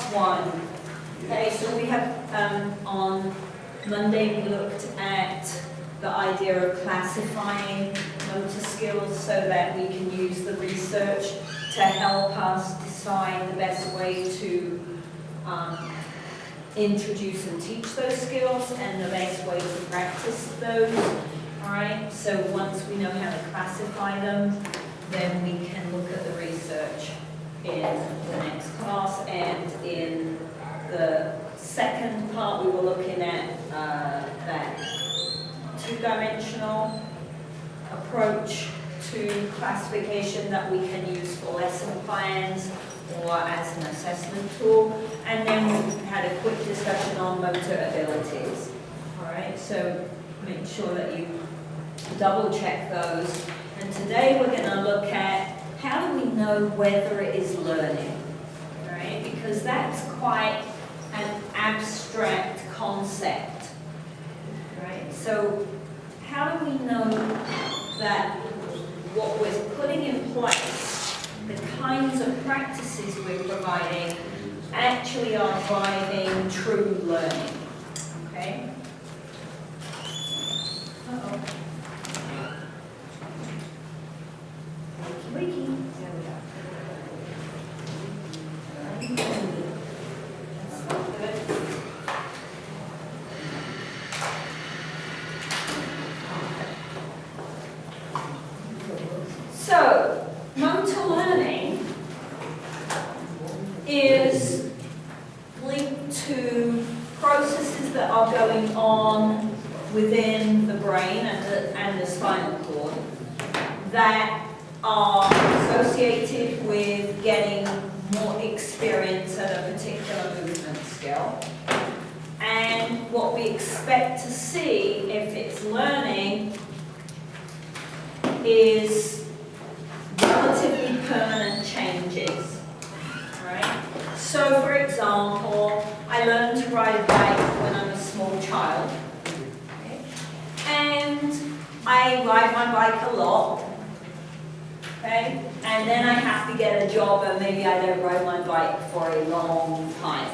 last one. Okay, so we have on Monday we looked at the idea of classifying motor skills so that we can use the research to help us decide the best way to introduce and teach those skills and the best way to practice those. All right, so once we know how to classify them, then we can look at the research in the next class. And in the second part, we were looking at that two-dimensional approach to classification that we can use for lesson plans or as an assessment tool. And then we had a quick discussion on motor abilities. All right, so make sure that you double check those. And today we're going to look at how do we know whether it is learning, all right? Because that's quite an abstract concept, right? So how do we know that what we're putting in place, the kinds of practices we're providing, actually are driving true learning, okay? Uh-oh. Wakey, wakey. There we go. That's not good. So, motor learning is linked to processes that are going on within the brain and the spinal cord that are associated with getting more experience at a particular movement skill. And what we expect to see if it's learning is relatively permanent changes. Right? So, for example, I learned to ride a bike when I'm a small child. Okay? And I ride my bike a lot. Okay? And then I have to get a job and maybe I don't ride my bike for a long time.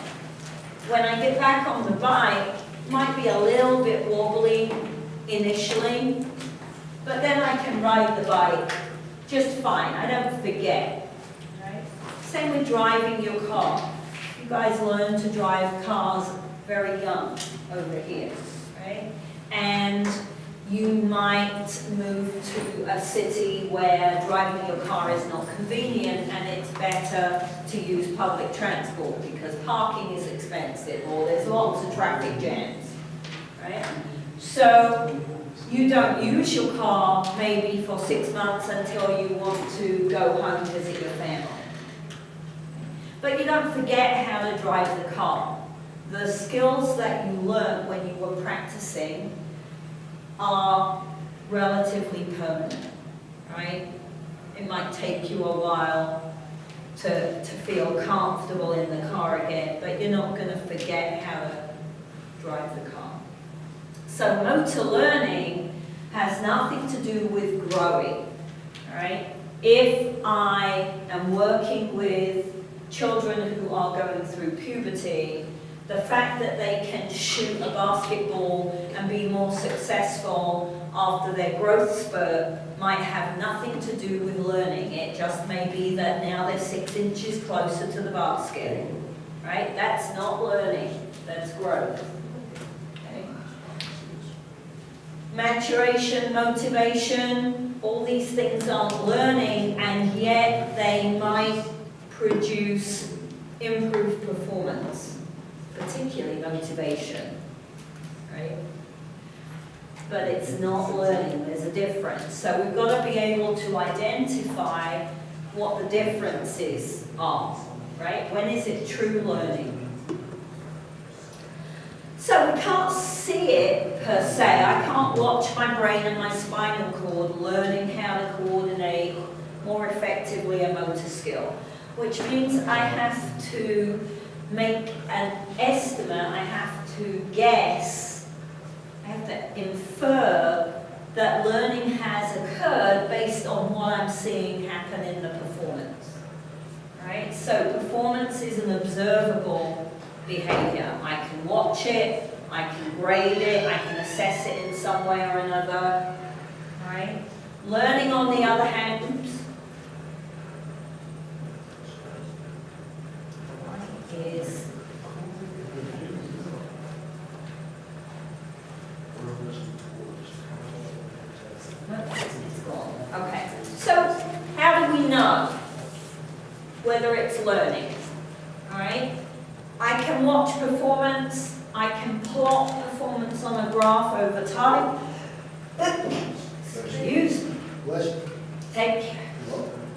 When I get back on the bike, it might be a little bit wobbly initially, but then I can ride the bike just fine. I don't forget. Right? Same with driving your car. You guys learn to drive cars very young over here, right? And you might move to a city where driving your car is not convenient and it's better to use public transport because parking is expensive or there's lots of traffic jams, right? So you don't use your car maybe for 6 months until you want to go home and visit your family. But you don't forget how to drive the car. The skills that you learned when you were practicing are relatively permanent, right? It might take you a while to feel comfortable in the car again, but you're not going to forget how to drive the car. So motor learning has nothing to do with growing, right? If I am working with children who are going through puberty, the fact that they can shoot a basketball and be more successful after their growth spurt might have nothing to do with learning. It just may be that now they're 6 inches closer to the basket, right? That's not learning, that's growth. Okay. Maturation, motivation, all these things are learning, and yet they might produce improved performance. Particularly motivation, right? But it's not learning, there's a difference. So we've got to be able to identify what the differences are, right? When is it true learning? So we can't see it per se. I can't watch my brain and my spinal cord learning how to coordinate more effectively a motor skill, which means I have to make an estimate, I have to guess, I have to infer that learning has occurred based on what I'm seeing happen in the performance. Right? So performance is an observable behavior. I can watch it, I can grade it, I can assess it in some way or another. Right? Learning, on the other hand, is it's gone. Okay. So how do we know whether it's learning? All right. I can watch performance. I can plot performance on a graph over time. Excuse me. Thank you.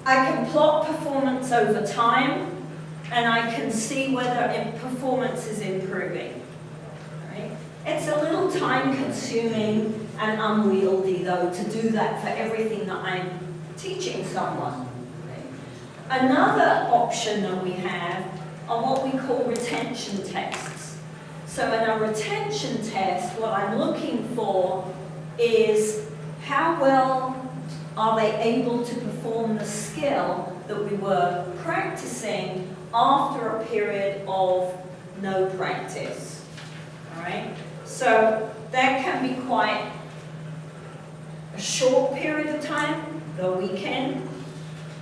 I can plot performance over time, and I can see whether performance is improving. Right? It's a little time-consuming and unwieldy, though, to do that for everything that I'm teaching someone. Right? Another option that we have are what we call retention tests. So in a retention test, what I'm looking for is how well are they able to perform the skill that we were practicing after a period of no practice. All right? So that can be quite a short period of time. The weekend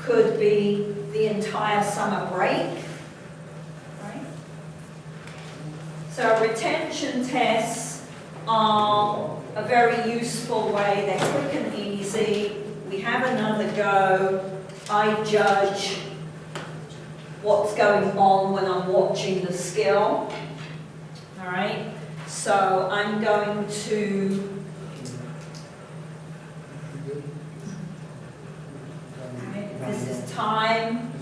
could be the entire summer break. Right? So retention tests are a very useful way. They're quick and easy. We have another go. I judge what's going on when I'm watching the skill. All right, so I'm going to this is time,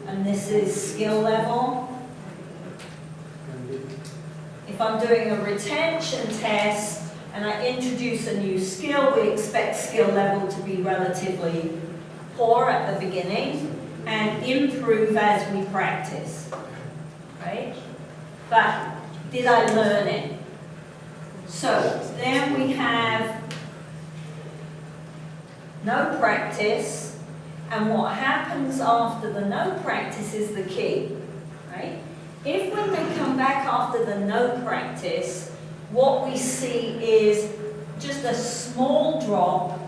and this is skill level. If I'm doing a retention test and I introduce a new skill, we expect skill level to be relatively poor at the beginning and improve as we practice, right? But did I learn it? So then we have no practice, and what happens after the no practice is the key, right? If when they come back after the no practice, what we see is just a small drop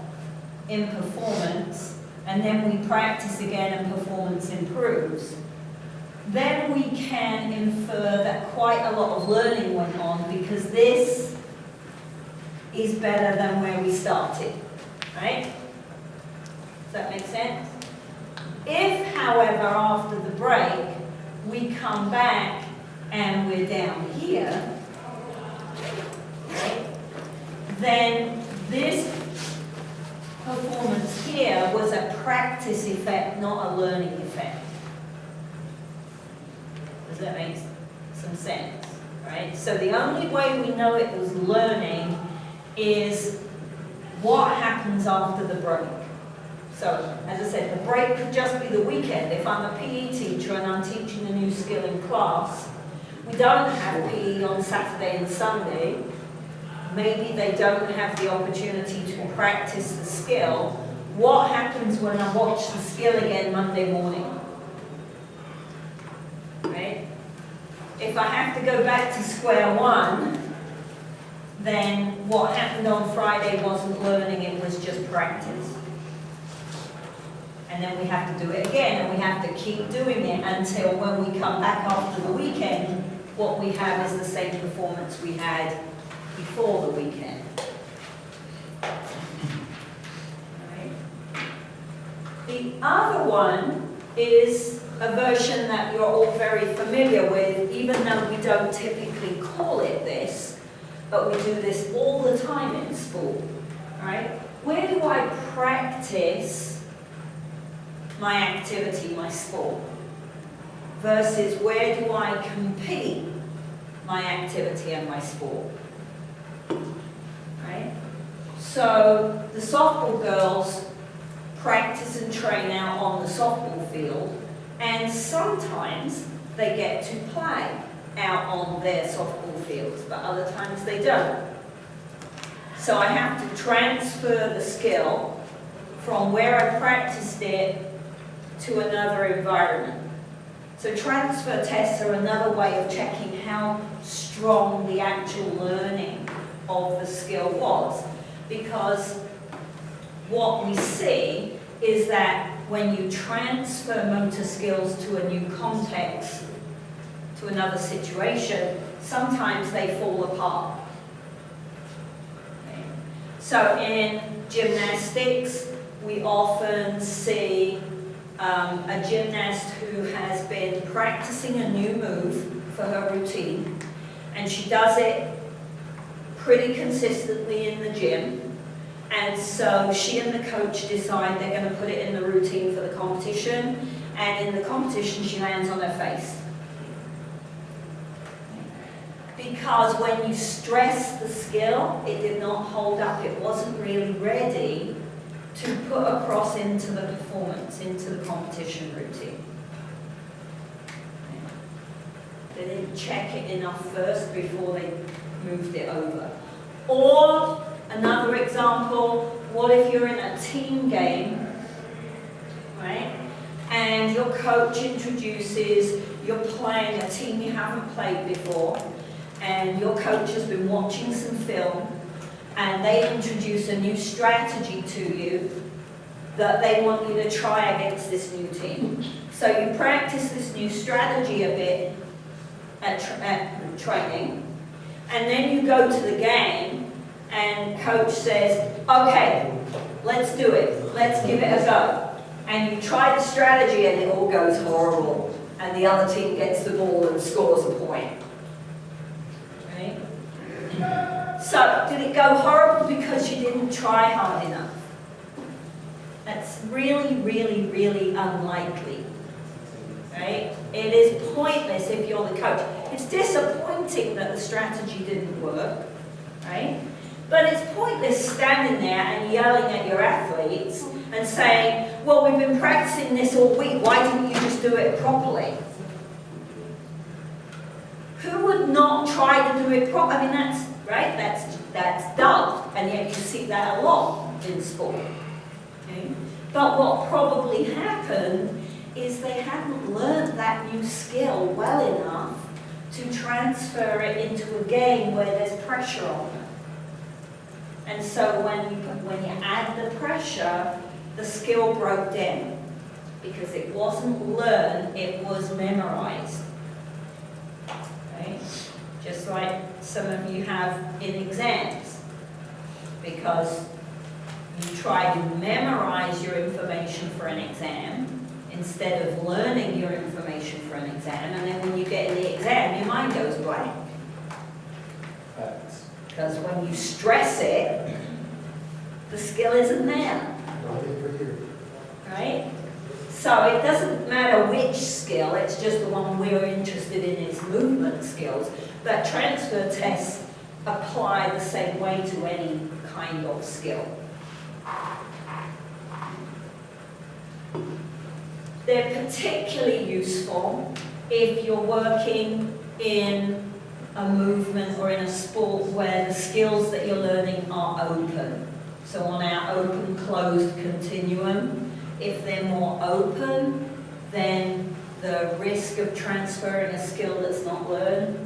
in performance, and then we practice again and performance improves, then we can infer that quite a lot of learning went on because this is better than where we started, right? Does that make sense? If, however, after the break, we come back and we're down here, right, then this performance here was a practice effect, not a learning effect. Does that make some sense? Right? So the only way we know it was learning is what happens after the break. So, as I said, the break could just be the weekend. If I'm a PE teacher and I'm teaching a new skill in class, we don't have PE on Saturday and Sunday. Maybe they don't have the opportunity to practice the skill. What happens when I watch the skill again Monday morning? Right? If I have to go back to square one, then what happened on Friday wasn't learning, it was just practice. And then we have to do it again, and we have to keep doing it until when we come back after the weekend, what we have is the same performance we had before the weekend. Right. The other one is a version that you're all very familiar with, even though we don't typically call it this, but we do this all the time in school. Right? Where do I practice my activity, my sport, versus where do I compete my activity and my sport? Right? So the softball girls practice and train out on the softball field, and sometimes they get to play out on their softball fields, but other times they don't. So I have to transfer the skill from where I practiced it to another environment. So transfer tests are another way of checking how strong the actual learning of the skill was. Because what we see is that when you transfer motor skills to a new context, to another situation, sometimes they fall apart. Okay. So in gymnastics, we often see a gymnast who has been practicing a new move for her routine, and she does it pretty consistently in the gym. And so she and the coach decide they're going to put it in the routine for the competition, and in the competition she lands on her face. Because when you stress the skill, it did not hold up, it wasn't really ready to put across into the performance, into the competition routine. They didn't check it enough first before they moved it over. Or another example, what if you're in a team game, right? And your coach introduces, you're playing a team you haven't played before, and your coach has been watching some film, and they introduce a new strategy to you that they want you to try against this new team. So you practice this new strategy a bit at training, and then you go to the game, and coach says, okay, let's do it, let's give it a go. And you try the strategy and it all goes horrible, and the other team gets the ball and scores a point. Right? So, did it go horrible because you didn't try hard enough? That's really, really, really unlikely. Right? It is pointless if you're the coach. It's disappointing that the strategy didn't work, right? But it's pointless standing there and yelling at your athletes and saying, well, we've been practicing this all week, why didn't you just do it properly? Who would not try to do it properly? I mean, that's, right, that's dumb, and yet you see that a lot in sport. Okay? But what probably happened is they hadn't learned that new skill well enough to transfer it into a game where there's pressure on them. And so when you add the pressure, the skill broke down because it wasn't learned, it was memorized. Right? Just like some of you have in exams, because you try to memorize your information for an exam instead of learning your information for an exam, and then when you get in the exam, your mind goes blank. Because when you stress it, the skill isn't there. Right? So it doesn't matter which skill, it's just the one we're interested in is movement skills. But transfer tests apply the same way to any kind of skill. They're particularly useful if you're working in a movement or in a sport where the skills that you're learning are open. So on our open-closed continuum, if they're more open, then the risk of transferring a skill that's not learned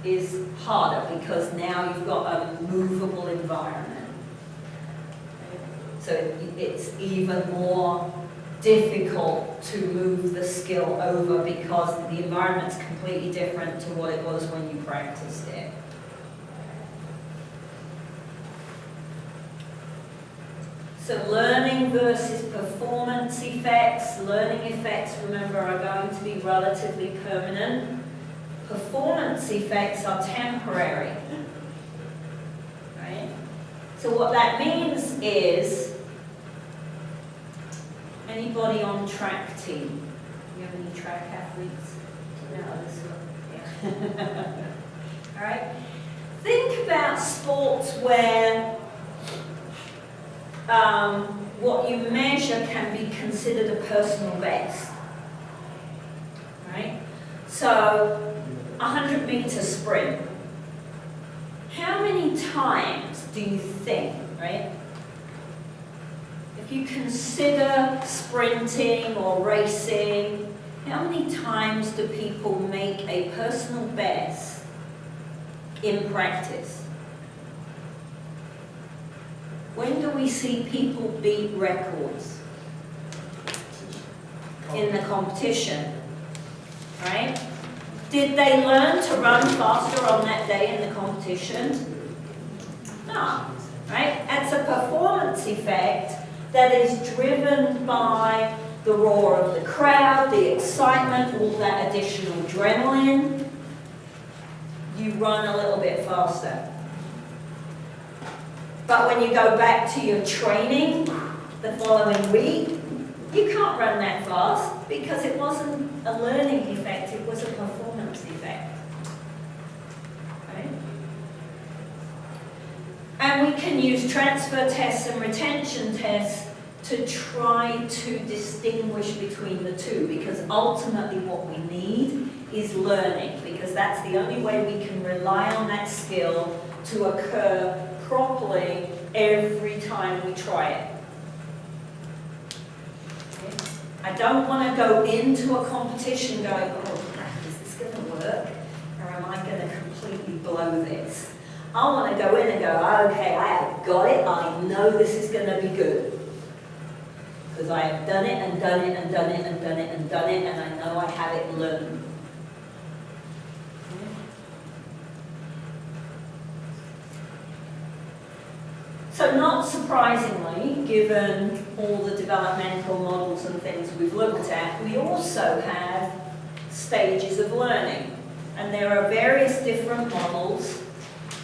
is harder because now you've got a movable environment. So it's even more difficult to move the skill over because the environment's completely different to what it was when you practiced it. So learning versus performance effects. Learning effects, remember, are going to be relatively permanent. Performance effects are temporary. Right? So what that means is, anybody on track team? You have any track athletes? No, this one. Yeah. All right. Think about sports where what you measure can be considered a personal best. Right? So, 100-meter sprint. How many times do you think, right? If you consider sprinting or racing, How many times do people make a personal best in practice? When do we see people beat records? In the competition, right? Did they learn to run faster on that day in the competition? No, right? That's a performance effect that is driven by the roar of the crowd, the excitement, all that additional adrenaline. You run a little bit faster. But when you go back to your training the following week, you can't run that fast because it wasn't a learning effect, it was a performance effect. Right? And we can use transfer tests and retention tests to try to distinguish between the two, because ultimately what we need is learning, because that's the only way we can rely on that skill to occur properly every time we try it. I don't want to go into a competition going, oh crap, is this going to work? Or am I going to completely blow this? I want to go in and go, okay, I have got it. I know this is going to be good. Because I have done it and done it and done it and done it and done it, and I know I have it learned. So not surprisingly, given all the developmental models and things we've looked at, we also have stages of learning. And there are various different models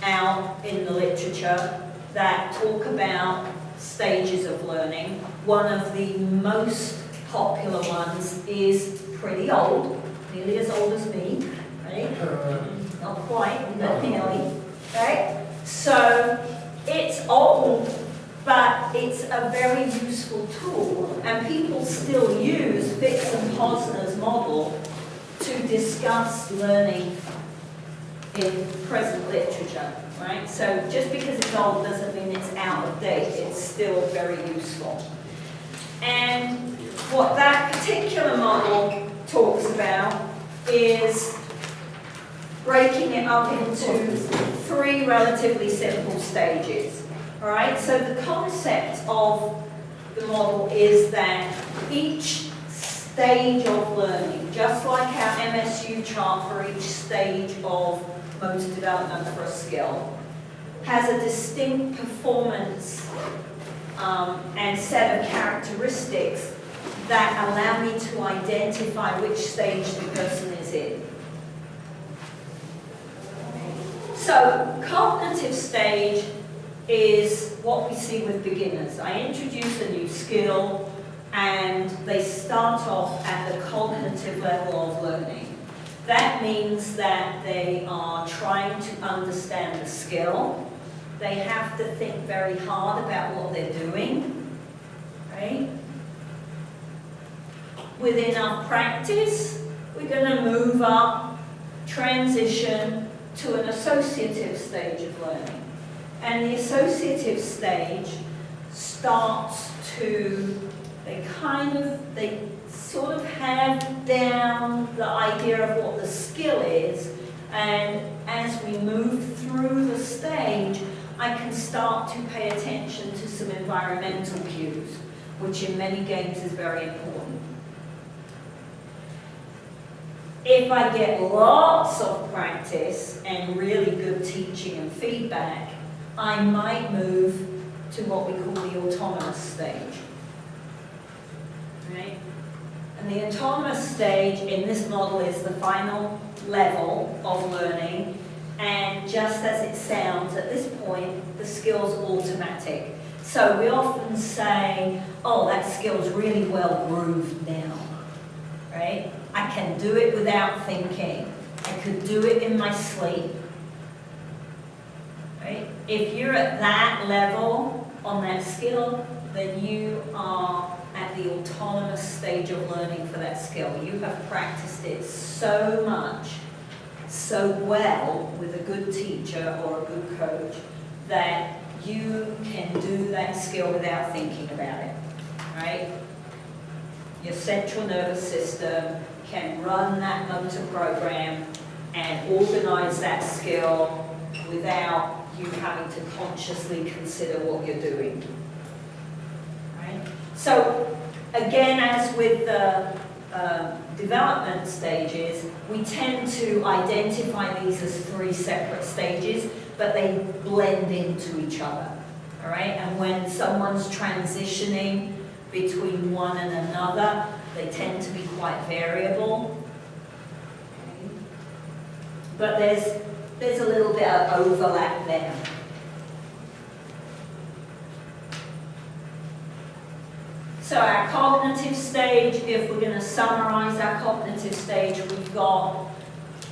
out in the literature that talk about stages of learning. One of the most popular ones is pretty old, nearly as old as me, right? Not quite, but nearly, right? So it's old, but it's a very useful tool, and people still use Fitts and Posner's model to discuss learning in present literature, right? So just because it's old doesn't mean it's out of date, it's still very useful. And what that particular model talks about is breaking it up into 3 relatively simple stages. All right, so the concept of the model is that each stage of learning, just like our MSU chart for each stage of motor development for a skill, has a distinct performance and set of characteristics that allow me to identify which stage the person is in. So, cognitive stage is what we see with beginners. I introduce a new skill and they start off at the cognitive level of learning. That means that they are trying to understand the skill. They have to think very hard about what they're doing, right? With enough practice, we're going to move up, transition to an associative stage of learning. And the associative stage starts to, they sort of have down the idea of what the skill is, and as we move through the stage, I can start to pay attention to some environmental cues, which in many games is very important. If I get lots of practice and really good teaching and feedback, I might move to what we call the autonomous stage. Right? And the autonomous stage in this model is the final level of learning, and just as it sounds, at this point, the skill's automatic. So we often say, oh, that skill's really well grooved now, right? I can do it without thinking. I could do it in my sleep. Right? If you're at that level on that skill, then you are at the autonomous stage of learning for that skill. You have practiced it so much, so well with a good teacher or a good coach that you can do that skill without thinking about it. Right? Your central nervous system can run that motor program and organize that skill without you having to consciously consider what you're doing. Right? So again, as with the development stages, we tend to identify these as 3 separate stages, but they blend into each other. All right? And when someone's transitioning between one and another, they tend to be quite variable. Okay. But there's a little bit of overlap there. So our cognitive stage, if we're going to summarize our cognitive stage,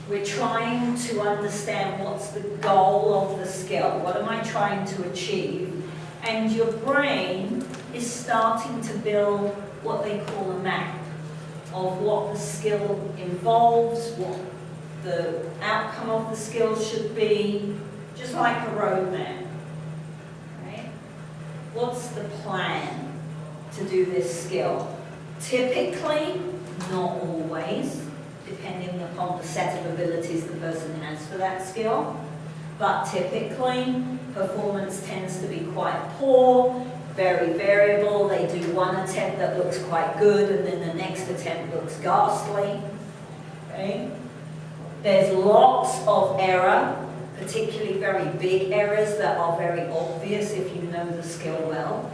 we're trying to understand what's the goal of the skill. What am I trying to achieve? And your brain is starting to build what they call a map of what the skill involves, what the outcome of the skill should be, just like a roadmap. Right? What's the plan to do this skill? Typically, not always, depending upon the set of abilities the person has for that skill, but typically performance tends to be quite poor, very variable. They do one attempt that looks quite good and then the next attempt looks ghastly. Okay? There's lots of error, particularly very big errors that are very obvious if you know the skill well.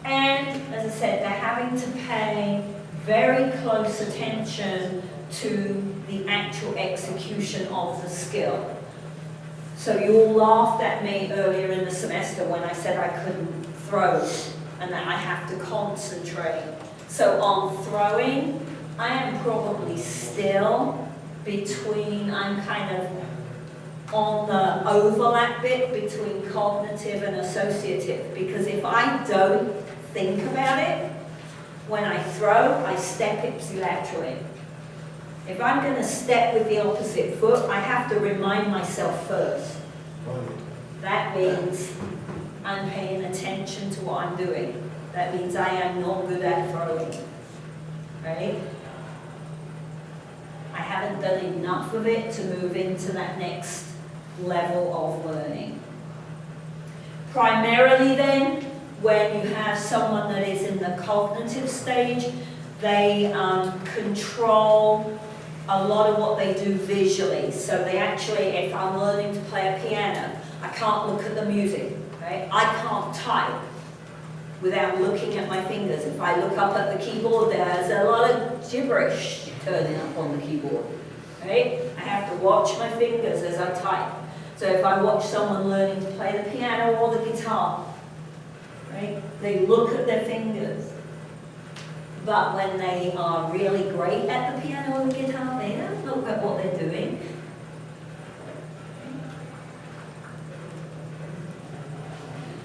And as I said, they're having to pay very close attention to the actual execution of the skill. So you all laughed at me earlier in the semester when I said I couldn't throw and that I have to concentrate. So on throwing, I am probably still between, I'm kind of on the overlap bit between cognitive and associative, because if I don't think about it, when I throw, I step ipsilaterally. If I'm going to step with the opposite foot, I have to remind myself first. That means I'm paying attention to what I'm doing. That means I am not good at throwing. Right? I haven't done enough of it to move into that next level of learning. Primarily then, when you have someone that is in the cognitive stage, they control a lot of what they do visually. So they actually, if I'm learning to play a piano, I can't look at the music, right? I can't type without looking at my fingers. If I look up at the keyboard, there's a lot of gibberish turning up on the keyboard, right? I have to watch my fingers as I type. So if I watch someone learning to play the piano or the guitar, right, they look at their fingers. But when they are really great at the piano or the guitar, they don't look at what they're doing.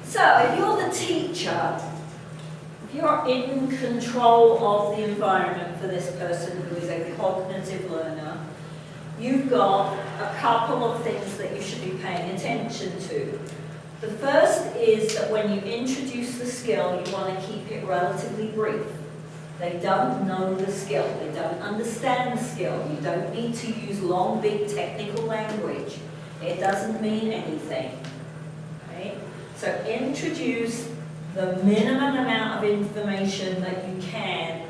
So if you're the teacher, if you're in control of the environment for this person who is a cognitive learner, you've got a couple of things that you should be paying attention to. The first is that when you introduce the skill, you want to keep it relatively brief. They don't know the skill. They don't understand the skill. You don't need to use long, big technical language. It doesn't mean anything. Right? So introduce the minimum amount of information that you can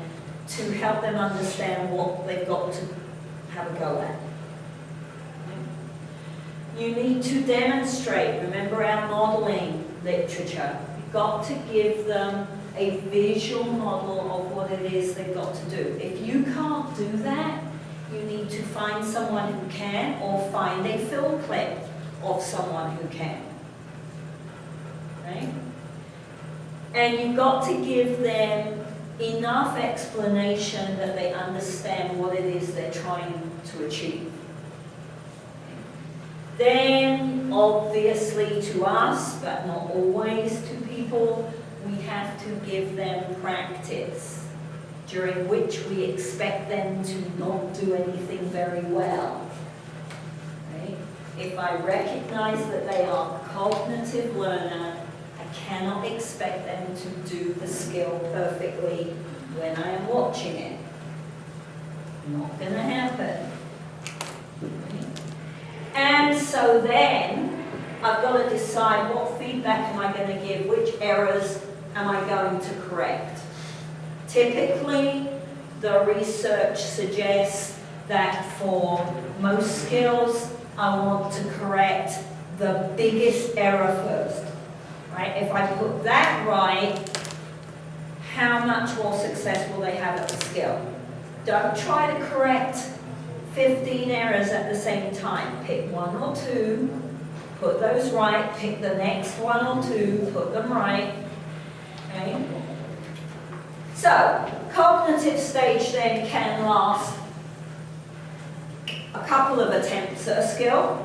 to help them understand what they've got to have a go at. You need to demonstrate. Remember our modeling literature. You've got to give them a visual model of what it is they've got to do. If you can't do that, you need to find someone who can, or find a film clip of someone who can. Right? And you've got to give them enough explanation that they understand what it is they're trying to achieve. Then, obviously to us, but not always to people, we have to give them practice, during which we expect them to not do anything very well. Right? If I recognize that they are a cognitive learner, I cannot expect them to do the skill perfectly when I am watching it. Not going to happen. And so then, I've got to decide what feedback am I going to give, which errors am I going to correct. Typically, the research suggests that for most skills, I want to correct the biggest error first. Right? If I put that right, how much more success will they have at the skill? Don't try to correct 15 errors at the same time. Pick one or two, put those right, pick the next one or two, put them right. Okay? So, cognitive stage then can last a couple of attempts at a skill,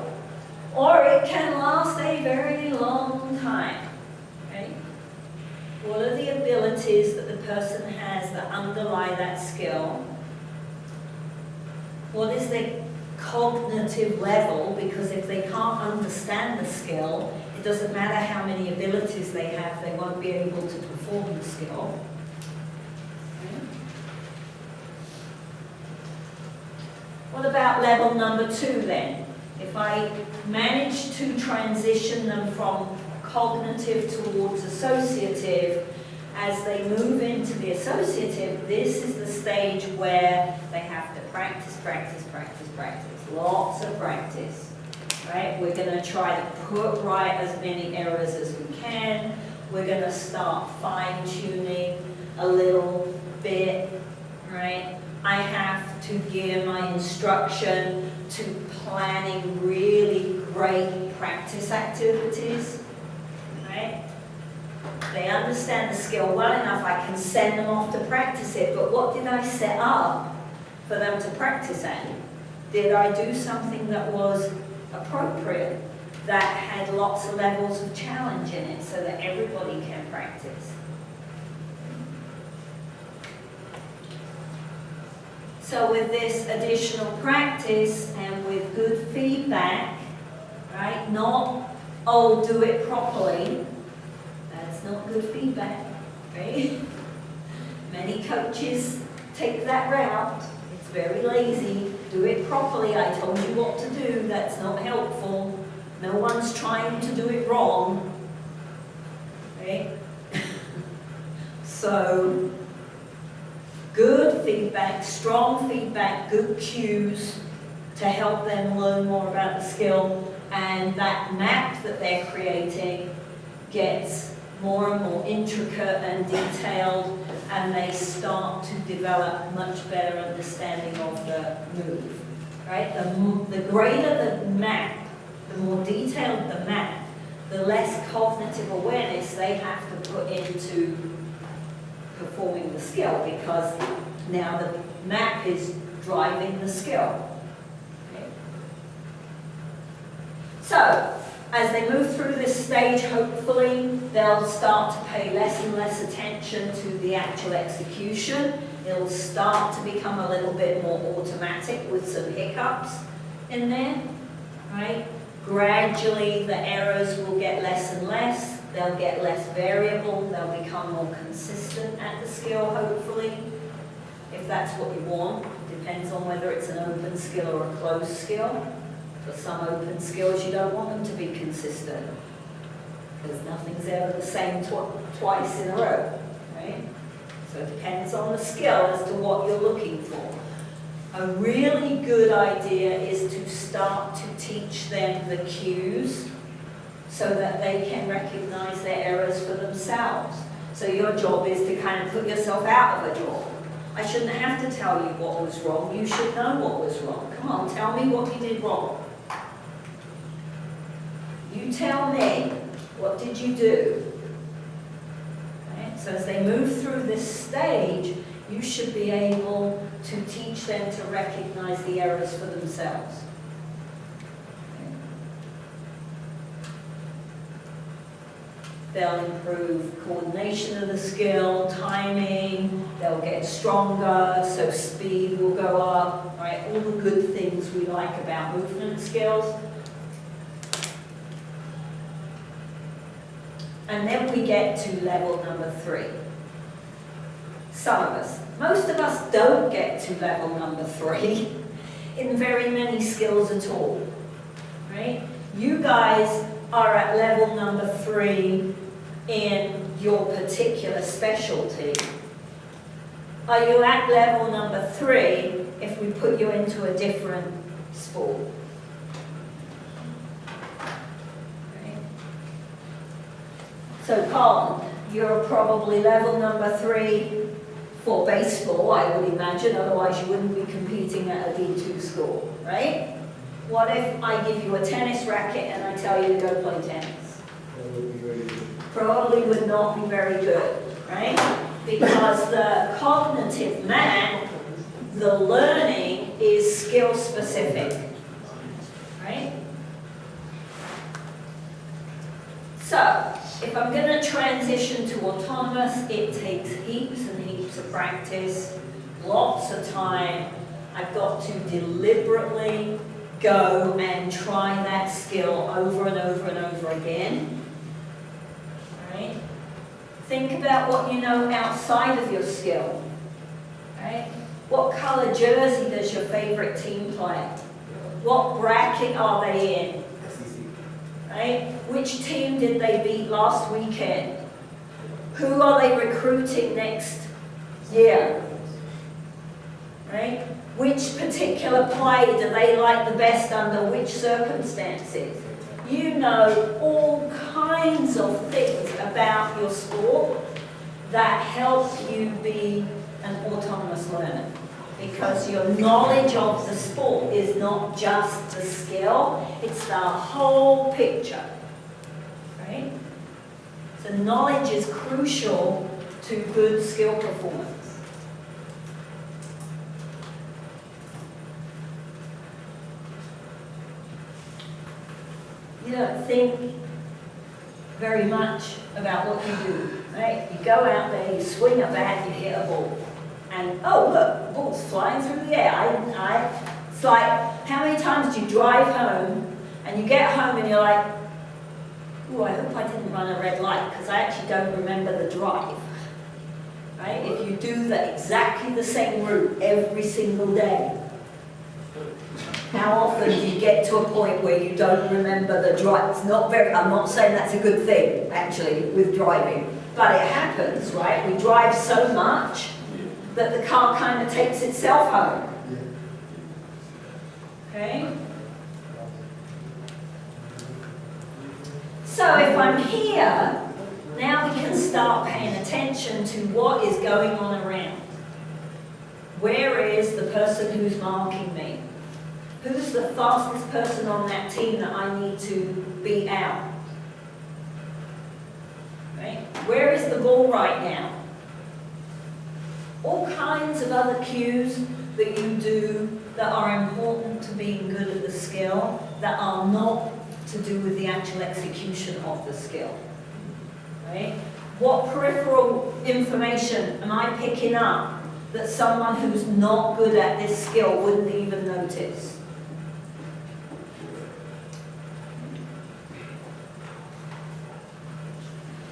or it can last a very long time. Okay? What are the abilities that the person has that underlie that skill? What is their cognitive level? Because if they can't understand the skill, it doesn't matter how many abilities they have, they won't be able to perform the skill. What about level number 2 then? If I manage to transition them from cognitive towards associative, as they move into the associative, this is the stage where they have to practice, practice, practice, practice. Lots of practice. Right? We're going to try to put right as many errors as we can. We're going to start fine-tuning a little bit. Right? I have to gear my instruction to planning really great practice activities. Right? They understand the skill well enough, I can send them off to practice it, but what did I set up for them to practice at? Did I do something that was appropriate, that had lots of levels of challenge in it, so that everybody can practice? So with this additional practice and with good feedback, right, not, oh, do it properly, that's not good feedback, right? Many coaches take that route. It's very lazy. Do it properly. I told you what to do. That's not helpful. No one's trying to do it wrong, right? So, good feedback, strong feedback, good cues to help them learn more about the skill, and that map that they're creating gets more and more intricate and detailed, and they start to develop much better understanding of the move. Right? The greater the map, the more detailed the map, the less cognitive awareness they have to put into performing the skill, because now the map is driving the skill. Okay. So, as they move through this stage, hopefully they'll start to pay less and less attention to the actual execution. It'll start to become a little bit more automatic with some hiccups in there, right? Gradually the errors will get less and less. They'll get less variable. They'll become more consistent at the skill, hopefully, if that's what you want. Depends on whether it's an open skill or a closed skill. For some open skills, you don't want them to be consistent, because nothing's ever the same twice in a row, right? So it depends on the skill as to what you're looking for. A really good idea is to start to teach them the cues so that they can recognize their errors for themselves. So your job is to kind of put yourself out of a drawer. I shouldn't have to tell you what was wrong. You should know what was wrong. Come on, tell me what you did wrong. You tell me, what did you do? Right? So as they move through this stage, you should be able to teach them to recognize the errors for themselves. They'll improve coordination of the skill, timing, they'll get stronger, so speed will go up, right? All the good things we like about movement skills. And then we get to level number 3. Some of us, Most of us don't get to level number 3 in very many skills at all, right? You guys are at level number 3 in your particular specialty. Are you at level number 3 if we put you into a different sport? Okay. So Carlton, you're probably level number 3 for baseball, I would imagine, otherwise you wouldn't be competing at a D2 score, right? What if I give you a tennis racket and I tell you to go play tennis? That would be very good. Probably would not be very good, right? Because the cognitive map, the learning is skill specific, right? So, if I'm going to transition to autonomous, it takes heaps and heaps of practice, lots of time. I've got to deliberately go and try that skill over and over and over again, right? Think about what you know outside of your skill, right? What color jersey does your favorite team play? What bracket are they in? Right? Which team did they beat last weekend? Who are they recruiting next year? Right? Which particular play do they like the best under which circumstances? You know all kinds of things about your sport that help you be an autonomous learner, because your knowledge of the sport is not just the skill, it's the whole picture, right? So knowledge is crucial to good skill performance. You don't think very much about what you do, right? You go out there, you swing a bat, you hit a ball. And, oh, look, the ball's flying through the air. It's like, how many times do you drive home, and you get home and you're like, oh, I hope I didn't run a red light, because I actually don't remember the drive, right? If you do exactly the same route every single day, how often do you get to a point where you don't remember the drive? It's not very, I'm not saying that's a good thing, actually, with driving, but it happens, right? We drive so much that the car kind of takes itself home. Okay? So if I'm here, now we can start paying attention to what is going on around. Where is the person who's marking me? Who's the fastest person on that team that I need to beat out? Right? Where is the ball right now? All kinds of other cues that you do that are important to being good at the skill, that are not to do with the actual execution of the skill. Right? What peripheral information am I picking up that someone who's not good at this skill wouldn't even notice?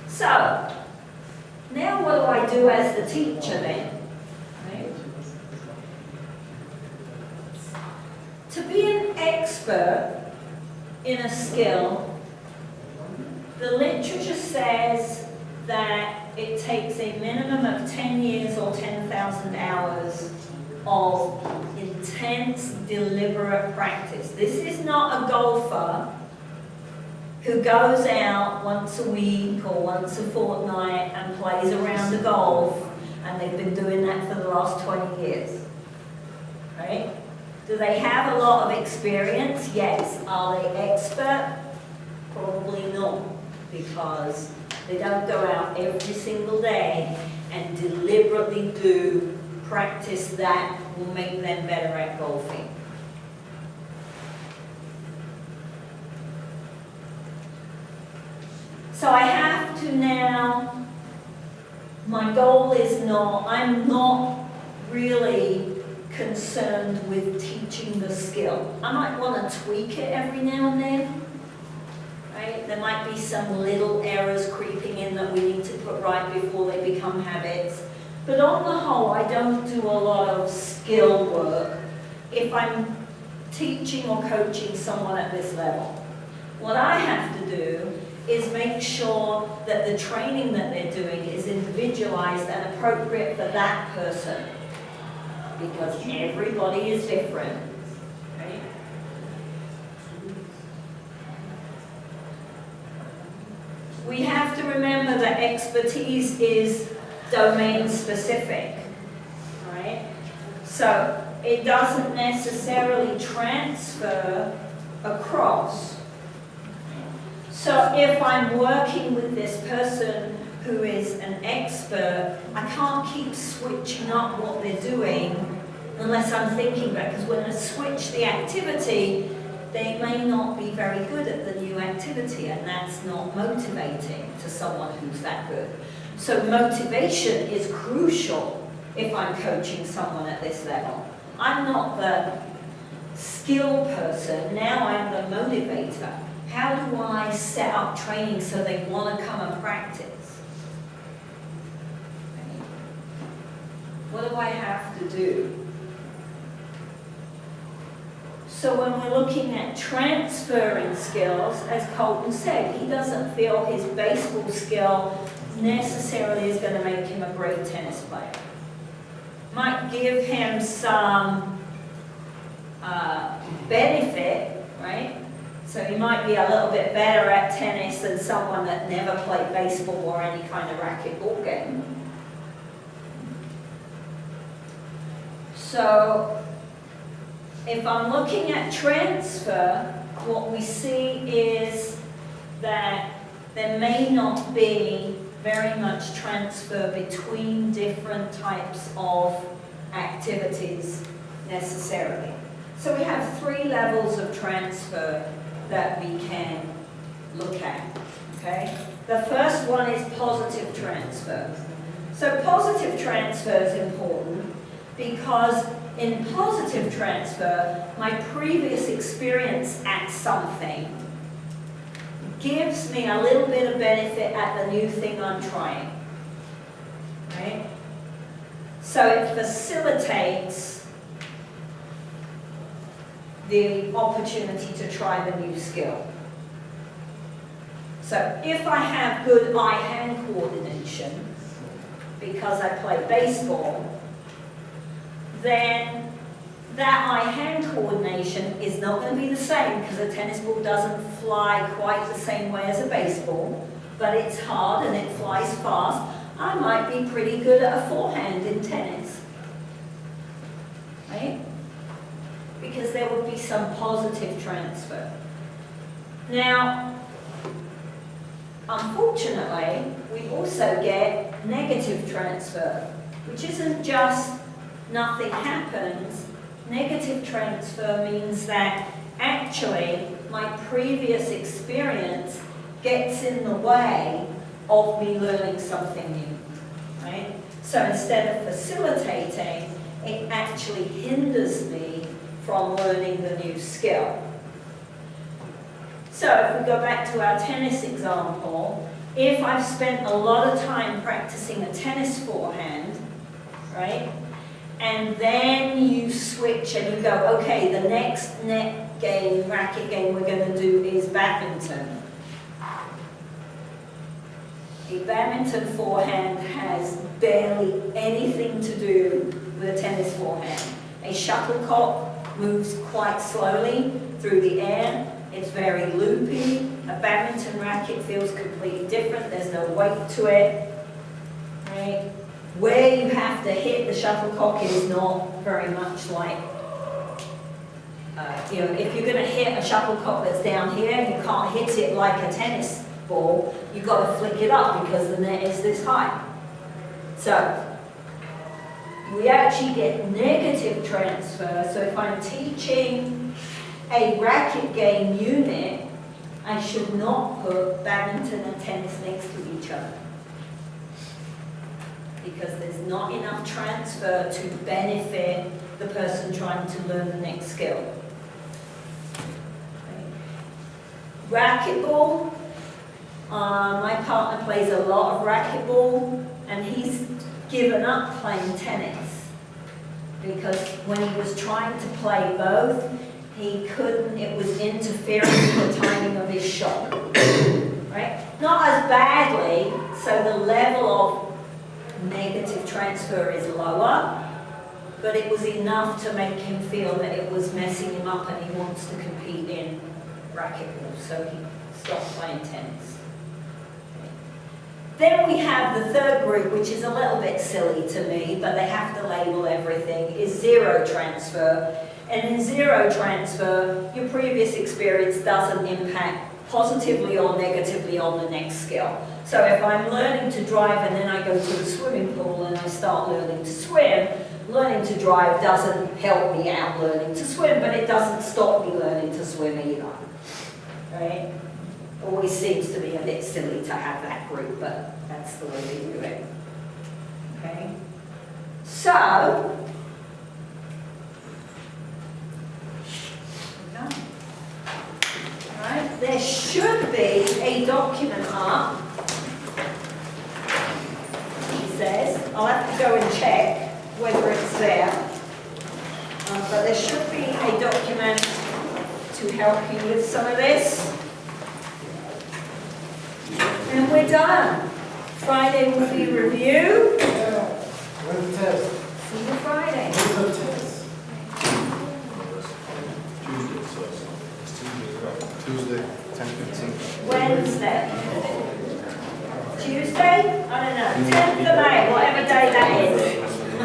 So, now what do I do as the teacher then? Right? To be an expert in a skill, the literature says that it takes a minimum of 10 years or 10,000 hours of intense, deliberate practice. This is not a golfer who goes out once a week or once a fortnight and plays a round of golf, and they've been doing that for the last 20 years, right? Do they have a lot of experience? Yes. Are they expert? Probably not, because they don't go out every single day and deliberately do practice that will make them better at golfing. So I have to now, my goal is not, I'm not really concerned with teaching the skill. I might want to tweak it every now and then, right? There might be some little errors creeping in that we need to put right before they become habits. But on the whole, I don't do a lot of skill work if I'm teaching or coaching someone at this level. What I have to do is make sure that the training that they're doing is individualized and appropriate for that person, because everybody is different. Right? We have to remember that expertise is domain specific, right? So it doesn't necessarily transfer across. So if I'm working with this person who is an expert, I can't keep switching up what they're doing unless I'm thinking about it, because when I switch the activity, they may not be very good at the new activity, and that's not motivating to someone who's that good. So motivation is crucial if I'm coaching someone at this level. I'm not the skill person, now I'm the motivator. How do I set up training so they want to come and practice? What do I have to do? So when we're looking at transferring skills, as Colton said, he doesn't feel his baseball skill necessarily is going to make him a great tennis player. Might give him some benefit, right? So he might be a little bit better at tennis than someone that never played baseball or any kind of racquetball game. So if I'm looking at transfer, what we see is that there may not be very much transfer between different types of activities necessarily. So we have 3 levels of transfer that we can look at, okay? The first one is positive transfer. So positive transfer is important because in positive transfer, my previous experience at something gives me a little bit of benefit at the new thing I'm trying, right? So it facilitates the opportunity to try the new skill. So if I have good eye-hand coordination, because I play baseball, then that eye-hand coordination is not going to be the same because a tennis ball doesn't fly quite the same way as a baseball, but it's hard and it flies fast. I might be pretty good at a forehand in tennis, right? Because there would be some positive transfer. Now, unfortunately, we also get negative transfer, which isn't just nothing happens. Negative transfer means that actually my previous experience gets in the way of me learning something new, right? So instead of facilitating, it actually hinders me from learning the new skill. So if we go back to our tennis example, if I've spent a lot of time practicing a tennis forehand, right? And then you switch and you go, okay, the next net game, racket game we're going to do is badminton. A badminton forehand has barely anything to do with a tennis forehand. A shuttlecock moves quite slowly through the air. It's very loopy. A badminton racket feels completely different. There's no weight to it, right? Where you have to hit the shuttlecock is not very much like, if you're going to hit a shuttlecock that's down here, you can't hit it like a tennis ball. You've got to flick it up because the net is this high. So we actually get negative transfer. So if I'm teaching a racket game unit, I should not put badminton and tennis next to each other, because there's not enough transfer to benefit the person trying to learn the next skill. Racquetball, my partner plays a lot of racquetball, and he's given up playing tennis because when he was trying to play both, he couldn't, it was interfering with the timing of his shot. Right? Not as badly, so the level of negative transfer is lower, but it was enough to make him feel that it was messing him up and he wants to compete in racquetball, so he stopped playing tennis. Then we have the third group, which is a little bit silly to me, but they have to label everything, is zero transfer. And in zero transfer, your previous experience doesn't impact positively or negatively on the next skill. So if I'm learning to drive and then I go to the swimming pool and I start learning to swim, learning to drive doesn't help me out learning to swim, but it doesn't stop me learning to swim either. Right? Always seems to be a bit silly to have that group, but that's the way they do it. Okay? So, right, there should be a document up, he says. I'll have to go and check whether it's there. But there should be a document to help you with some of this. And we're done. Friday will be review. Yeah. When's the test? See you Friday. When's the test? Tuesday, 10:15. Wednesday. Tuesday? I don't know. 10th of May, whatever day that is. I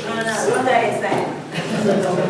don't know. What day is that?